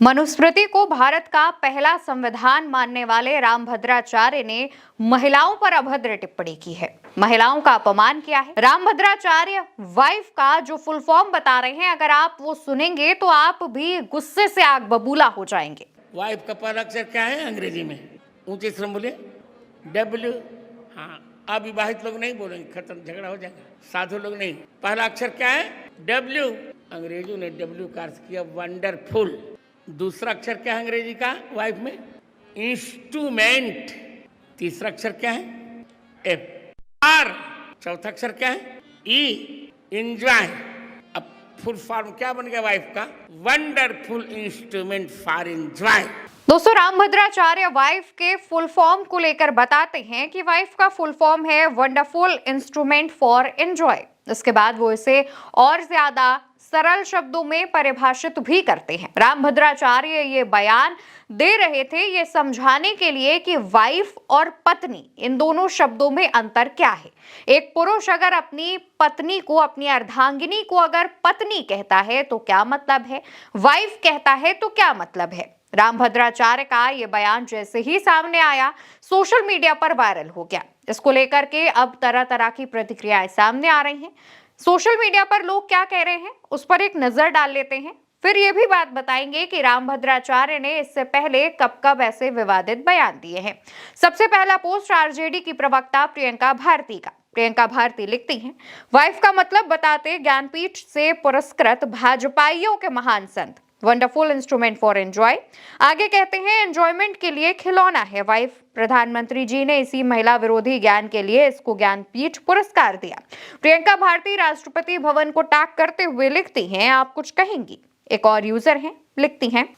मनुस्मृति को भारत का पहला संविधान मानने वाले रामभद्राचार्य ने महिलाओं पर अभद्र टिप्पणी की है, महिलाओं का अपमान किया है। रामभद्राचार्य वाइफ का जो फुल फॉर्म बता रहे हैं, अगर आप वो सुनेंगे तो आप भी गुस्से से आग बबूला हो जाएंगे। वाइफ का पहला अक्षर क्या है अंग्रेजी में? ऊंचे स्वर बोले डब्ल्यू। हाँ, अविवाहित लोग नहीं बोलेंगे, खत्म, झगड़ा हो जाएगा। साधु लोग नहीं। पहला अक्षर क्या है? डब्ल्यू। अंग्रेजों ने डब्ल्यू का अर्थ किया वंडरफुल। दूसरा अक्षर क्या है अंग्रेजी का वाइफ में? इंस्ट्रूमेंट। तीसरा अक्षर क्या है? एफ। आर। चौथा अक्षर क्या है? ई। एंजॉय। अब फुल फॉर्म क्या बन गया वाइफ का? Wonderful instrument for enjoy. दोस्तों, रामभद्राचार्य वाइफ के फुल फॉर्म को लेकर बताते हैं कि वाइफ का फुल फॉर्म है वंडरफुल इंस्ट्रूमेंट फॉर एंजॉय। इसके बाद वो इसे और ज्यादा सरल शब्दों में परिभाषित भी करते हैं। रामभद्राचार्य ये बयान दे रहे थे ये समझाने के लिए कि वाइफ और पत्नी, इन दोनों शब्दों में अंतर क्या है। एक पुरुष अगर अपनी पत्नी को, अपनी अर्धांगिनी को अगर पत्नी कहता है तो क्या मतलब है, वाइफ कहता है तो क्या मतलब है। रामभद्राचार्य का ये बयान जैसे ही सामने आया, सोशल मीडिया पर वायरल हो गया। इसको लेकर के अब तरह तरह की प्रतिक्रियाएं सामने आ रही हैं। सोशल मीडिया पर लोग क्या कह रहे हैं उस पर एक नजर डाल लेते हैं, फिर ये भी बात बताएंगे कि रामभद्राचार्य ने इससे पहले कब कब ऐसे विवादित बयान दिए हैं। सबसे पहला पोस्ट आरजेडी की प्रवक्ता प्रियंका भारती का। प्रियंका भारती लिखती हैं, वाइफ का मतलब बताते ज्ञानपीठ से पुरस्कृत भाजपाइयों के महान संत, वंडरफुल इंस्ट्रूमेंट फॉर एंजॉय। आगे कहते हैं एंजॉयमेंट के लिए खिलौना है वाइफ। प्रधानमंत्री जी ने इसी महिला विरोधी ज्ञान के लिए इसको ज्ञानपीठ पुरस्कार दिया। प्रियंका भारती राष्ट्रपति भवन को टैग करते हुए लिखती हैं, आप कुछ कहेंगी। एक और यूजर हैं, लिखती हैं,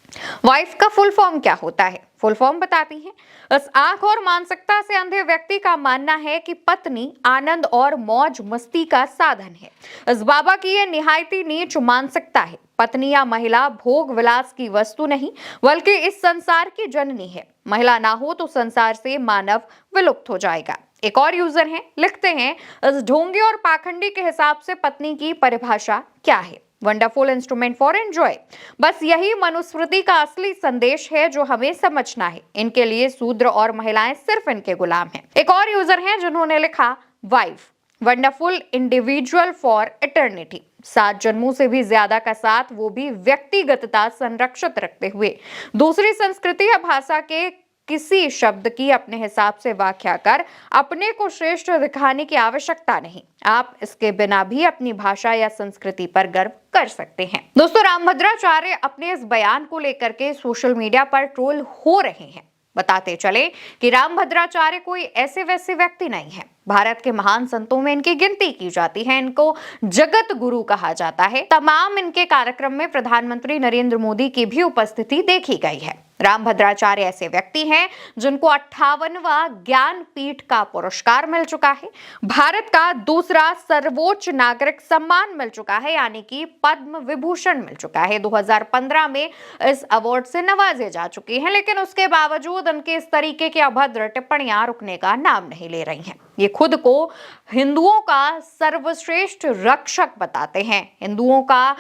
वाइफ का फुल फॉर्म क्या होता है? फुल फॉर्म बताती हैं, इस आंख और मानसिकता से अंधे व्यक्ति का मानना है कि पत्नी आनंद और मौज मस्ती का साधन है। इस बाबा की यह निहायती नीच मानसिकता है। पत्नी या महिला भोग विलास की वस्तु नहीं बल्कि इस संसार की जननी है। महिला ना हो तो संसार से मानव विलुप्त हो जाएगा। एक और यूजर हैं, लिखते हैं, इस ढोंगी और पाखंडी के हिसाब से पत्नी की परिभाषा क्या है? Wonderful instrument for enjoy. बस यही मनुस्मृति का असली संदेश है जो हमें समझना है। इनके लिए शूद्र और महिलाएं सिर्फ इनके गुलाम हैं। एक और यूजर हैं जिन्होंने लिखा, wife wonderful individual for eternity. 7 जन्मों से भी ज्यादा का साथ, वो भी व्यक्तिगतता संरक्षित रखते हुए। दूसरी संस्कृति या भाषा के किसी शब्द की अपने हिसाब से व्याख्या कर अपने को श्रेष्ठ दिखाने की आवश्यकता नहीं। आप इसके बिना भी अपनी भाषा या संस्कृति पर गर्व कर सकते हैं। दोस्तों, रामभद्राचार्य अपने इस बयान को लेकर के सोशल मीडिया पर ट्रोल हो रहे हैं। बताते चले कि रामभद्राचार्य कोई ऐसे वैसे व्यक्ति नहीं है। भारत के महान संतों में इनकी गिनती की जाती है। इनको जगत गुरु कहा जाता है। तमाम इनके कार्यक्रम में प्रधानमंत्री नरेंद्र मोदी की भी उपस्थिति देखी गई है। रामभद्राचार्य ऐसे व्यक्ति हैं जिनको 58वां ज्ञानपीठ का पुरस्कार मिल चुका है। भारत का दूसरा सर्वोच्च नागरिक सम्मान मिल चुका है, यानी कि पद्म विभूषण मिल चुका है। 2015 में इस अवार्ड से नवाजे जा चुके हैं, लेकिन उसके बावजूद उनके इस तरीके की अभद्र टिप्पणियां रुकने का नाम नहीं ले रही हैं। ये खुद को हिंदुओं का सर्वश्रेष्ठ रक्षक बताते हैं। हिंदुओं का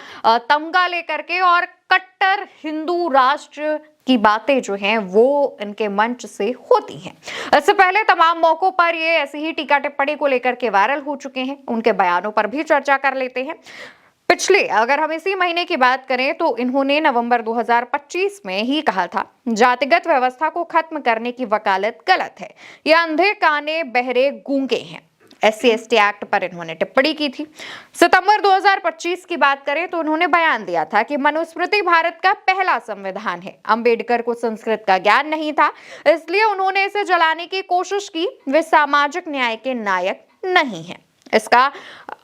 तमगा लेकर के और कट्टर हिंदू राष्ट्र की बातें जो हैं वो इनके मंच से होती हैं। इससे पहले तमाम मौकों पर ये ऐसी ही टीका टिप्पणी को लेकर के वायरल हो चुके हैं। उनके बयानों पर भी चर्चा कर लेते हैं। पिछले, अगर हम इसी महीने की बात करें तो इन्होंने नवंबर 2025 में ही कहा था, जातिगत व्यवस्था को खत्म करने की वकालत गलत है। ये अंधे काने बहरे गूंगे हैं। SC/ST एक्ट पर इन्होंने टिप्पणी की थी। सितंबर 2025 की बात करें तो उन्होंने बयान दिया था कि मनुस्मृति भारत का पहला संविधान है। अंबेडकर को संस्कृत का ज्ञान नहीं था, इसलिए उन्होंने इसे जलाने की कोशिश की। वे सामाजिक न्याय के नायक नहीं हैं। इसका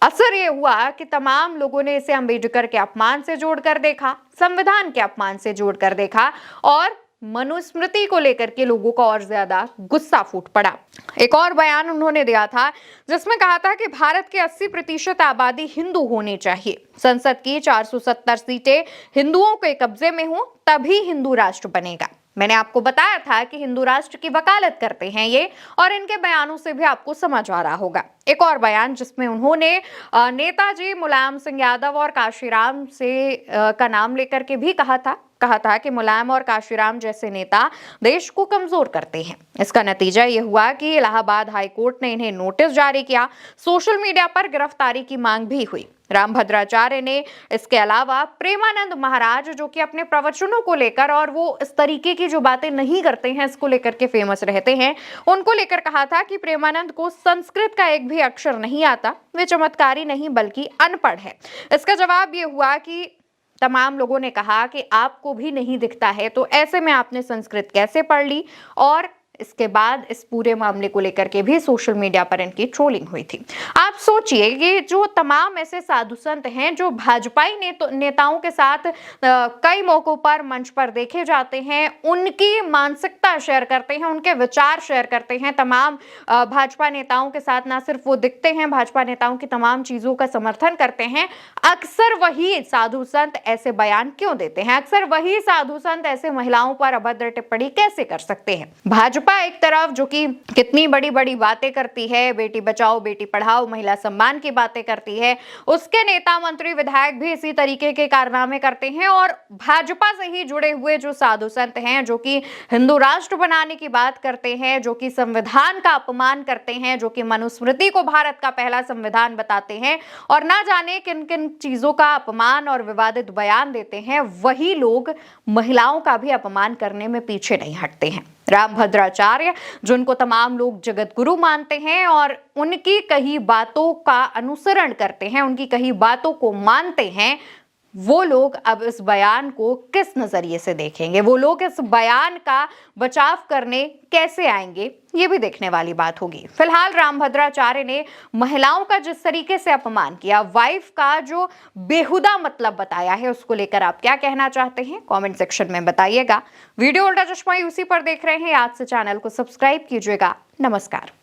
असर ये हुआ कि तमाम लोगों ने इसे अंबेडकर के अपमान से जोड़कर देखा, संविधान के अपमान से जोड़कर देखा और मनुस्मृति को लेकर के लोगों का और ज्यादा गुस्सा फूट पड़ा। एक और बयान उन्होंने दिया था जिसमें कहा था कि भारत के 80% आबादी हिंदू होनी चाहिए। संसद की 470 सीटें हिंदुओं के कब्जे में हो तभी हिंदू राष्ट्र बनेगा। मैंने आपको बताया था कि हिंदू राष्ट्र की वकालत करते हैं ये, और इनके बयानों से भी आपको समझ आ रहा होगा। एक और बयान जिसमें उन्होंने नेताजी मुलायम सिंह यादव और काशीराम से का नाम लेकर के भी कहा था, कहा था कि मुलायम और काशीराम जैसे नेता देश को कमजोर करते हैं। इसका नतीजा ये हुआ कि इलाहाबाद हाई कोर्ट ने इन्हें नोटिस जारी किया। सोशल मीडिया पर गिरफ्तारी की मांग भी हुई। रामभद्राचार्य ने इसके अलावा प्रेमानंद महाराज, जो कि अपने प्रवचनों को लेकर और वो इस तरीके की जो बातें नहीं करते हैं इसको लेकर के फेमस रहते हैं, उनको लेकर कहा था कि प्रेमानंद को संस्कृत का एक भी अक्षर नहीं आता, वे चमत्कारी नहीं बल्कि अनपढ़ है। इसका जवाब ये हुआ कि तमाम लोगों ने कहा कि आपको भी नहीं दिखता है तो ऐसे में आपने संस्कृत कैसे पढ़ ली। और इसके बाद इस पूरे मामले को लेकर के भी सोशल मीडिया पर इनकी ट्रोलिंग हुई थी। आप सोचिए कि जो तमाम ऐसे साधु संत हैं जो भाजपाई नेताओं के साथ कई मौकों पर मंच पर देखे जाते हैं, उनकी मानसिकता शेयर करते हैं, उनके विचार शेयर करते हैं तमाम भाजपा नेताओं के साथ। ना सिर्फ वो दिखते हैं, भाजपा नेताओं की तमाम चीजों का समर्थन करते हैं। अक्सर वही साधु संत ऐसे बयान क्यों देते हैं? अक्सर वही साधु संत ऐसे महिलाओं पर अभद्र टिप्पणी कैसे कर सकते हैं? भाजपा एक तरफ जो कि कितनी बड़ी बड़ी बातें करती है, बेटी बचाओ बेटी पढ़ाओ, महिला सम्मान की बातें करती है, उसके नेता मंत्री विधायक भी इसी तरीके के कारनामे करते हैं। और भाजपा से ही जुड़े हुए जो साधु संत हैं, जो कि हिंदू राष्ट्र बनाने की बात करते हैं, जो कि संविधान का अपमान करते हैं, जो कि मनुस्मृति को भारत का पहला संविधान बताते हैं और ना जाने किन किन चीजों का अपमान और विवादित बयान देते हैं, वही लोग महिलाओं का भी अपमान करने में पीछे नहीं हटते हैं। रामभद्राचार्य, जिनको तमाम लोग जगत गुरु मानते हैं और उनकी कही बातों का अनुसरण करते हैं, उनकी कही बातों को मानते हैं, वो लोग अब इस बयान को किस नजरिए से देखेंगे? वो लोग इस बयान का बचाव करने कैसे आएंगे? ये भी देखने वाली बात होगी। फिलहाल रामभद्राचार्य ने महिलाओं का जिस तरीके से अपमान किया, वाइफ का जो बेहुदा मतलब बताया है, उसको लेकर आप क्या कहना चाहते हैं? कमेंट सेक्शन में बताइएगा। वीडियो उल्टा चश्मा यूसी पर देख रहे हैं, आज से चैनल को सब्सक्राइब कीजिएगा। नमस्कार।